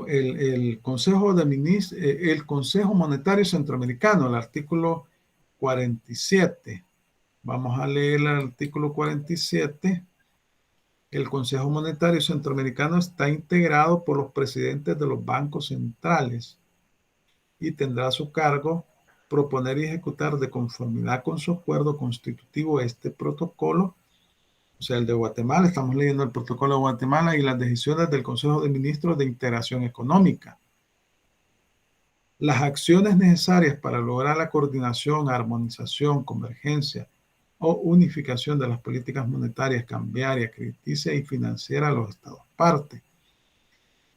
El Consejo el Consejo Monetario Centroamericano, el artículo 47. Vamos a leer el artículo 47. El Consejo Monetario Centroamericano está integrado por los presidentes de los bancos centrales y tendrá a su cargo proponer y ejecutar de conformidad con su acuerdo constitutivo este protocolo, o sea, el de Guatemala. Estamos leyendo el protocolo de Guatemala y las decisiones del Consejo de Ministros de Integración Económica. Las acciones necesarias para lograr la coordinación, armonización, convergencia o unificación de las políticas monetarias, cambiarias, crediticias y financieras de los Estados partes.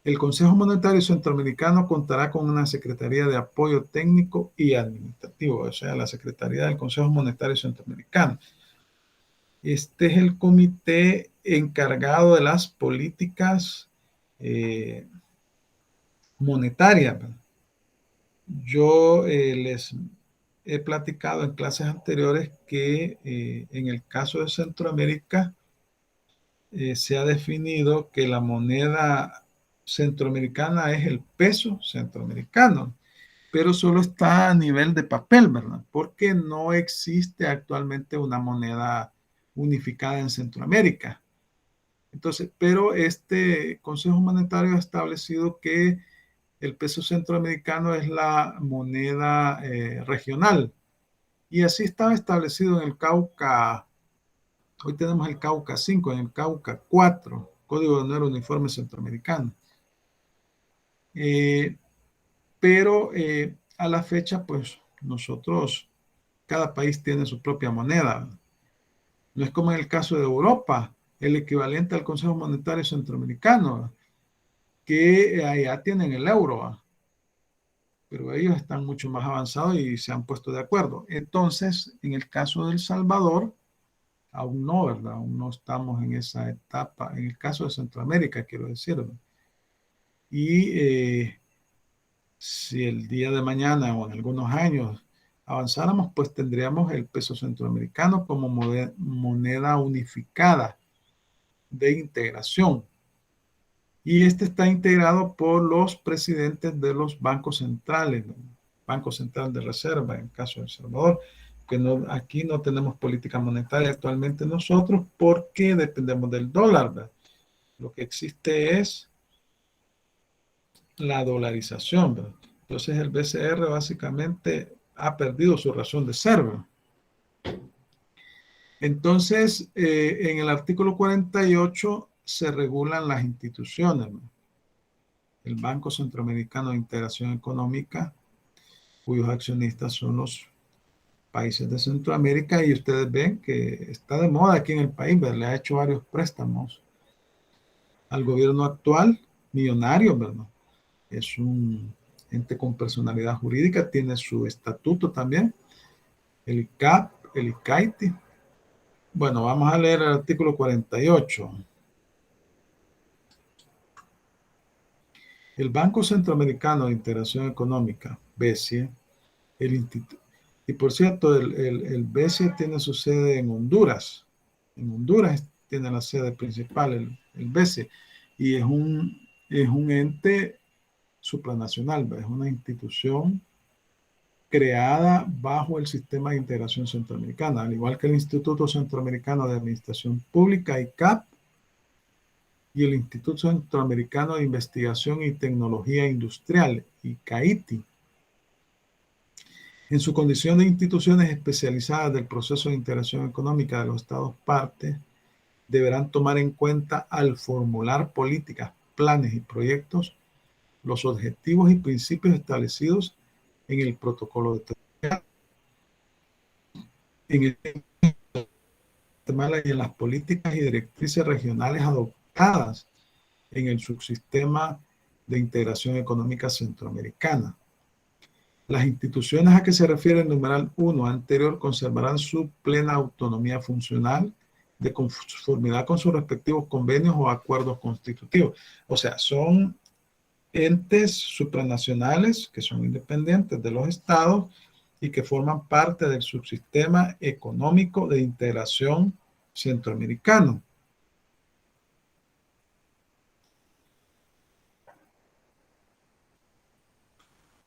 El Consejo Monetario Centroamericano contará con una Secretaría de Apoyo Técnico y Administrativo, o sea, la Secretaría del Consejo Monetario Centroamericano. Este es el comité encargado de las políticas monetarias. Yo les he platicado en clases anteriores que en el caso de Centroamérica se ha definido que la moneda centroamericana es el peso centroamericano, pero solo está a nivel de papel, ¿verdad? Porque no existe actualmente una moneda unificada en Centroamérica. Entonces, pero este Consejo Monetario ha establecido que el peso centroamericano es la moneda regional. Y así estaba establecido en el Cauca. Hoy tenemos el Cauca 5, en el Cauca 4, Código de Honor Uniforme Centroamericano. Pero a la fecha, pues nosotros, cada país tiene su propia moneda. No es como en el caso de Europa, el equivalente al Consejo Monetario Centroamericano, que allá tienen el euro, pero ellos están mucho más avanzados y se han puesto de acuerdo. Entonces, en el caso de El Salvador, aún no, ¿verdad? Aún no estamos en esa etapa, en el caso de Centroamérica, quiero decir, ¿verdad? Y si el día de mañana o en algunos años avanzáramos, pues tendríamos el peso centroamericano como moneda unificada de integración. Y este está integrado por los presidentes de los bancos centrales, ¿no? Banco Central de Reserva, en el caso de El Salvador, que no, aquí no tenemos política monetaria actualmente nosotros porque dependemos del dólar, ¿verdad? Lo que existe es la dolarización, ¿verdad? Entonces el BCR básicamente ha perdido su razón de ser, ¿verdad? Entonces, en el artículo 48 se regulan las instituciones, ¿no? El Banco Centroamericano de Integración Económica, cuyos accionistas son los países de Centroamérica, y ustedes ven que está de moda aquí en el país, ¿verdad? Le ha hecho varios préstamos al gobierno actual, millonarios, ¿verdad? Es un ente con personalidad jurídica, tiene su estatuto también, el ICAP, el ICAITI. Bueno, vamos a leer el artículo 48. El Banco Centroamericano de Integración Económica, BCE, el instituto, y por cierto, el BCE tiene su sede en Honduras. En Honduras tiene la sede principal, el BCE, y es un ente supranacional, ¿verdad? Es una institución creada bajo el Sistema de Integración Centroamericana, al igual que el Instituto Centroamericano de Administración Pública, ICAP, y el Instituto Centroamericano de Investigación y Tecnología Industrial, ICAITI. En su condición de instituciones especializadas del proceso de integración económica de los Estados partes, deberán tomar en cuenta al formular políticas, planes y proyectos los objetivos y principios establecidos en el protocolo de en el Guatemala y en las políticas y directrices regionales adoptadas en el subsistema de integración económica centroamericana. Las instituciones a que se refiere el numeral 1 anterior conservarán su plena autonomía funcional de conformidad con sus respectivos convenios o acuerdos constitutivos. O sea, son entes supranacionales que son independientes de los estados y que forman parte del subsistema económico de integración centroamericano.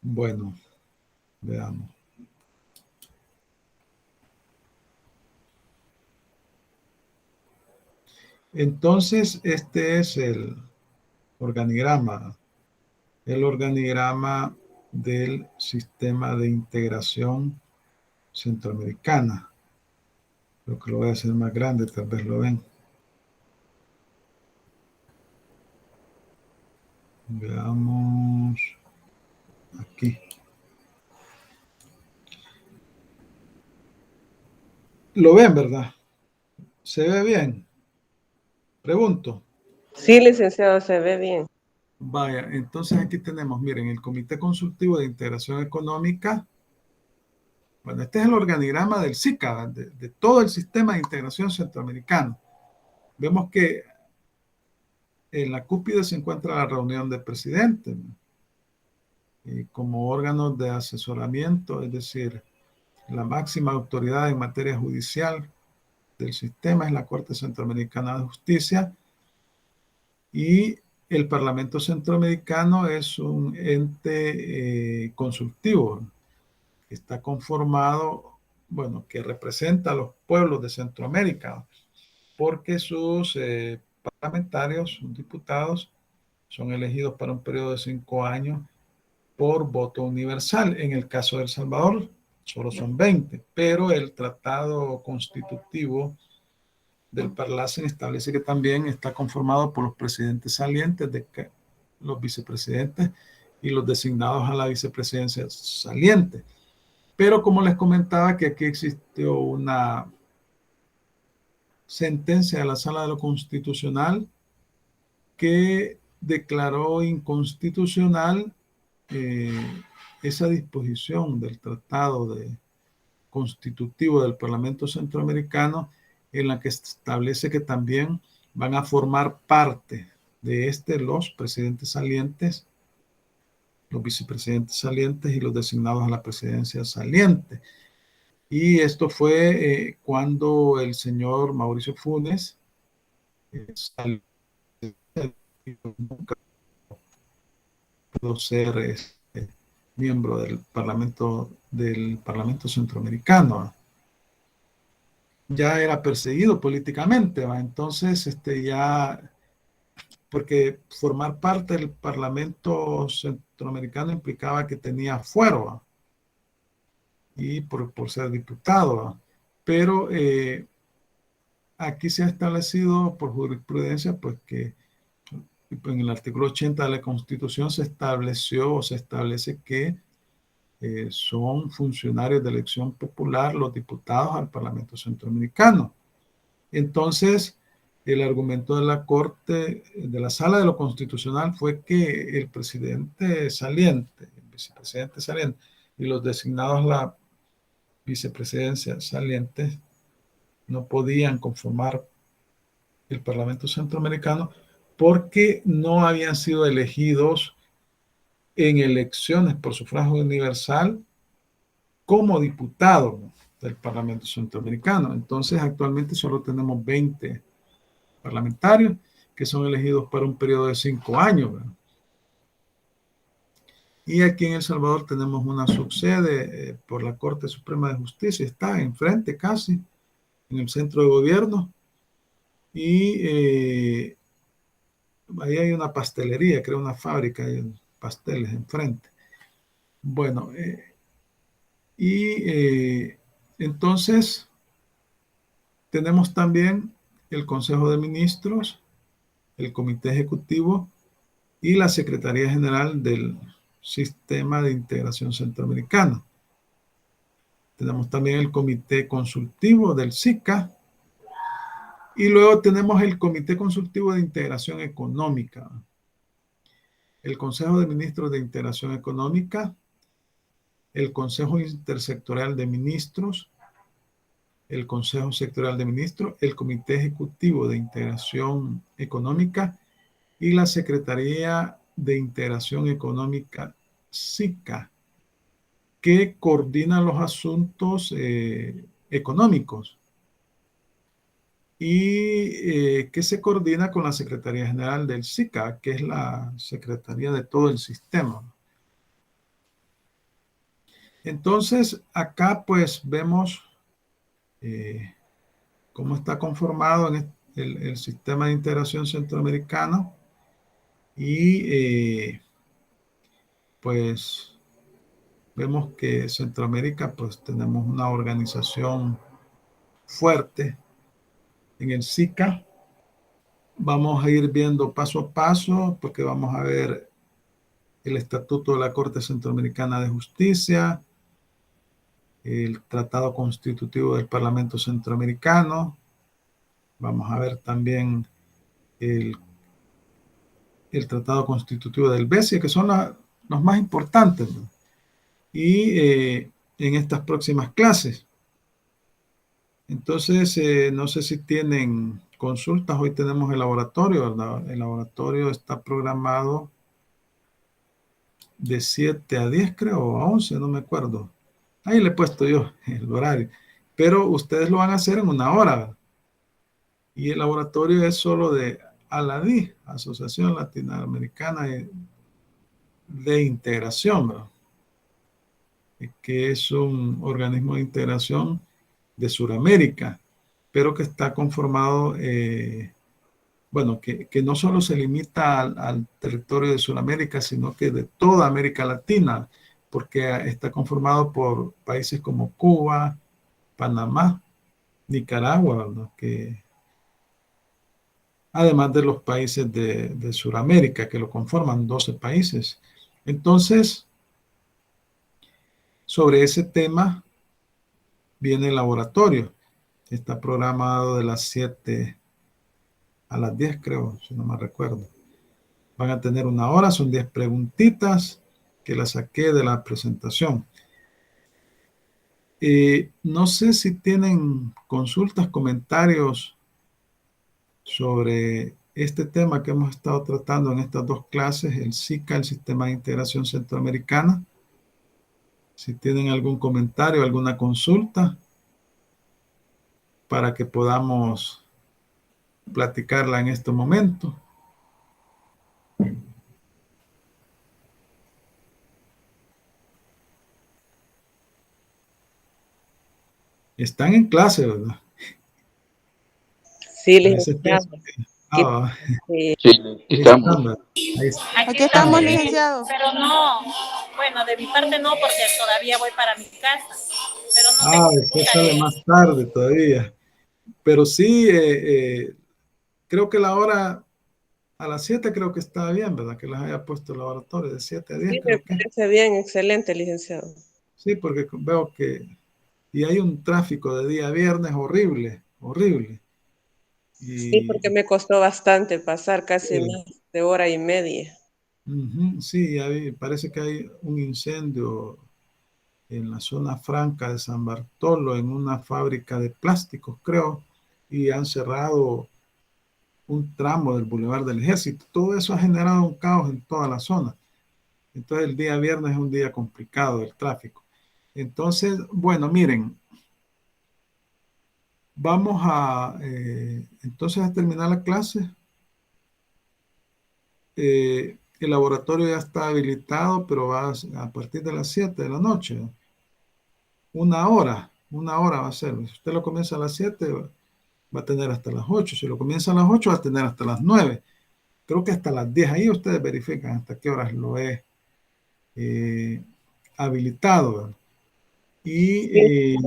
Bueno, veamos. Entonces, este es el organigrama del sistema de integración centroamericana. Creo que lo voy a hacer más grande, tal vez lo ven. Veamos aquí. Lo ven, ¿verdad? ¿Se ve bien? Pregunto. Sí, licenciado, se ve bien. Vaya, entonces aquí tenemos, miren, el Comité Consultivo de Integración Económica. Bueno, este es el organigrama del SICA, de todo el sistema de integración centroamericano. Vemos que en la cúpide se encuentra la reunión de presidentes, ¿no? Y como órganos de asesoramiento, es decir, la máxima autoridad en materia judicial del sistema es la Corte Centroamericana de Justicia, y el Parlamento Centroamericano es un ente consultivo que está conformado, bueno, que representa a los pueblos de Centroamérica, porque sus parlamentarios, sus diputados, son elegidos para un periodo de 5 años por voto universal. En el caso de El Salvador, solo son 20, pero el tratado constitutivo del Parlacen establece que también está conformado por los presidentes salientes, los vicepresidentes y los designados a la vicepresidencia saliente. Pero como les comentaba que aquí existió una sentencia de la Sala de lo Constitucional que declaró inconstitucional esa disposición del Tratado Constitutivo del Parlamento Centroamericano, en la que establece que también van a formar parte de los presidentes salientes, los vicepresidentes salientes y los designados a la presidencia saliente. Y esto fue cuando el señor Mauricio Funes salió, nunca pudo ser miembro del Parlamento Centroamericano. Ya era perseguido políticamente, ¿va? Entonces ya, porque formar parte del Parlamento Centroamericano implicaba que tenía fuero, ¿va? Y por ser diputado, ¿va? Pero aquí se ha establecido por jurisprudencia, pues que en el artículo 80 de la Constitución se estableció o se establece que son funcionarios de elección popular los diputados al Parlamento Centroamericano. Entonces, el argumento de la Corte, de la Sala de lo Constitucional, fue que el presidente saliente, el vicepresidente saliente y los designados a la vicepresidencia saliente no podían conformar el Parlamento Centroamericano porque no habían sido elegidos en elecciones por sufragio universal como diputados del Parlamento Centroamericano. Entonces, actualmente solo tenemos 20 parlamentarios que son elegidos para un periodo de 5 años, ¿verdad? Y aquí en El Salvador tenemos una subsede por la Corte Suprema de Justicia, está enfrente casi, en el centro de gobierno, y ahí hay una pastelería, creo una fábrica de pasteles enfrente. Bueno, entonces tenemos también el Consejo de Ministros, el Comité Ejecutivo y la Secretaría General del Sistema de Integración Centroamericano. Tenemos también el Comité Consultivo del SICA y luego tenemos el Comité Consultivo de Integración Económica, el Consejo de Ministros de Integración Económica, el Consejo Intersectorial de Ministros, el Consejo Sectorial de Ministros, el Comité Ejecutivo de Integración Económica y la Secretaría de Integración Económica SICA, que coordina los asuntos económicos y que se coordina con la Secretaría General del SICA, que es la secretaría de todo el sistema. Entonces, acá pues vemos cómo está conformado en el sistema de integración centroamericano y pues vemos que Centroamérica pues tenemos una organización fuerte en el SICA. Vamos a ir viendo paso a paso porque vamos a ver el Estatuto de la Corte Centroamericana de Justicia, el Tratado Constitutivo del Parlamento Centroamericano. Vamos a ver también el Tratado Constitutivo del BESIA, que son los más importantes, ¿no? Y en estas próximas clases. Entonces, no sé si tienen consultas. Hoy tenemos el laboratorio, ¿verdad? El laboratorio está programado de 7 a 10, creo, o a 11, no me acuerdo. Ahí le he puesto yo el horario. Pero ustedes lo van a hacer en 1 hora, ¿verdad? Y el laboratorio es solo de ALADI, Asociación Latinoamericana de Integración, ¿verdad? Que es un organismo de integración de Sudamérica, pero que está conformado, bueno, que no solo se limita al territorio de Sudamérica, sino que de toda América Latina, porque está conformado por países como Cuba, Panamá, Nicaragua, ¿no? Que además de los países de Sudamérica, que lo conforman 12 países. Entonces, sobre ese tema viene el laboratorio. Está programado de las 7 a las 10, creo, si no me recuerdo. Van a tener 1 hora, son 10 preguntitas que las saqué de la presentación. No sé si tienen consultas, comentarios sobre este tema que hemos estado tratando en estas 2 clases, el SICA, el Sistema de Integración Centroamericana. Si tienen algún comentario, alguna consulta, para que podamos platicarla en este momento. Están en clase, ¿verdad? Sí, licenciado. Sí, estamos. Aquí estamos, licenciado. Pero no, bueno, de mi parte no, porque todavía voy para mi casa. Pero no usted sale más tarde todavía. Pero sí, creo que la hora a las 7 creo que está bien, ¿verdad? Que les haya puesto el laboratorio de 7 a 10. Sí, creo me que. parece bien, excelente, licenciado. Sí, porque veo que y hay un tráfico de día viernes horrible, horrible. Sí, porque me costó bastante pasar, casi más de hora y media. Sí, parece que hay un incendio en la zona franca de San Bartolo, en una fábrica de plásticos, creo, y han cerrado un tramo del Boulevard del Ejército. Todo eso ha generado un caos en toda la zona. Entonces el día viernes es un día complicado del tráfico. Entonces, bueno, miren, vamos entonces a terminar la clase. El laboratorio ya está habilitado, pero va a partir de las 7 de la noche. Una hora va a ser. Si usted lo comienza a las 7, va a tener hasta las 8. Si lo comienza a las 8, va a tener hasta las 9. Creo que hasta las 10. Ahí ustedes verifican hasta qué horas lo he habilitado. Y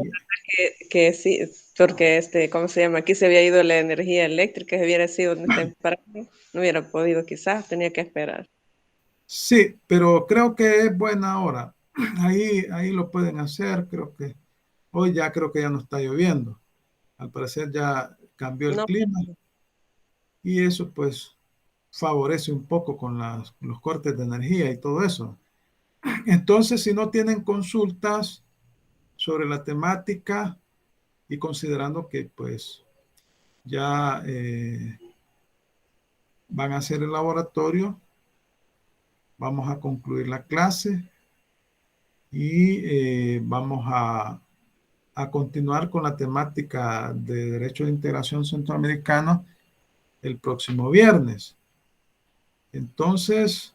que sí, porque ¿cómo se llama? Aquí se había ido la energía eléctrica, si hubiera sido temprano, no hubiera podido, quizás tenía que esperar. sí, pero creo que es buena hora. Ahí lo pueden hacer. Hoy creo que ya no está lloviendo. Al parecer ya cambió el clima y eso pues favorece un poco con los cortes de energía y todo eso. Entonces, si no tienen consultas sobre la temática y considerando que pues ya van a hacer el laboratorio, vamos a concluir la clase y vamos a continuar con la temática de Derecho de Integración Centroamericano el próximo viernes. Entonces,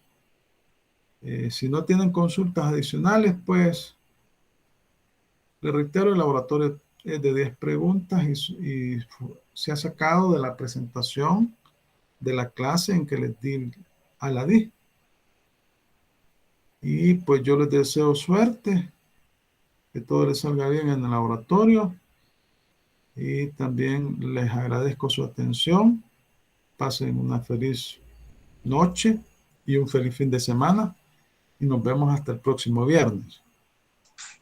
si no tienen consultas adicionales, pues les reitero, el laboratorio es de 10 preguntas y se ha sacado de la presentación de la clase en que les di a la di. Y pues yo les deseo suerte, que todo les salga bien en el laboratorio y también les agradezco su atención. Pasen una feliz noche y un feliz fin de semana y nos vemos hasta el próximo viernes.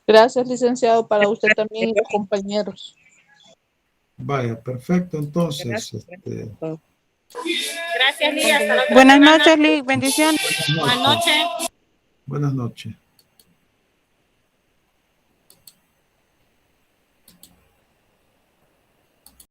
Gracias, licenciado, para usted también y los compañeros. Vaya, perfecto. Entonces, Gracias, Lidia. Hasta luego. Buenas noches, Liz. Bendiciones. Buenas noches. Buenas noches.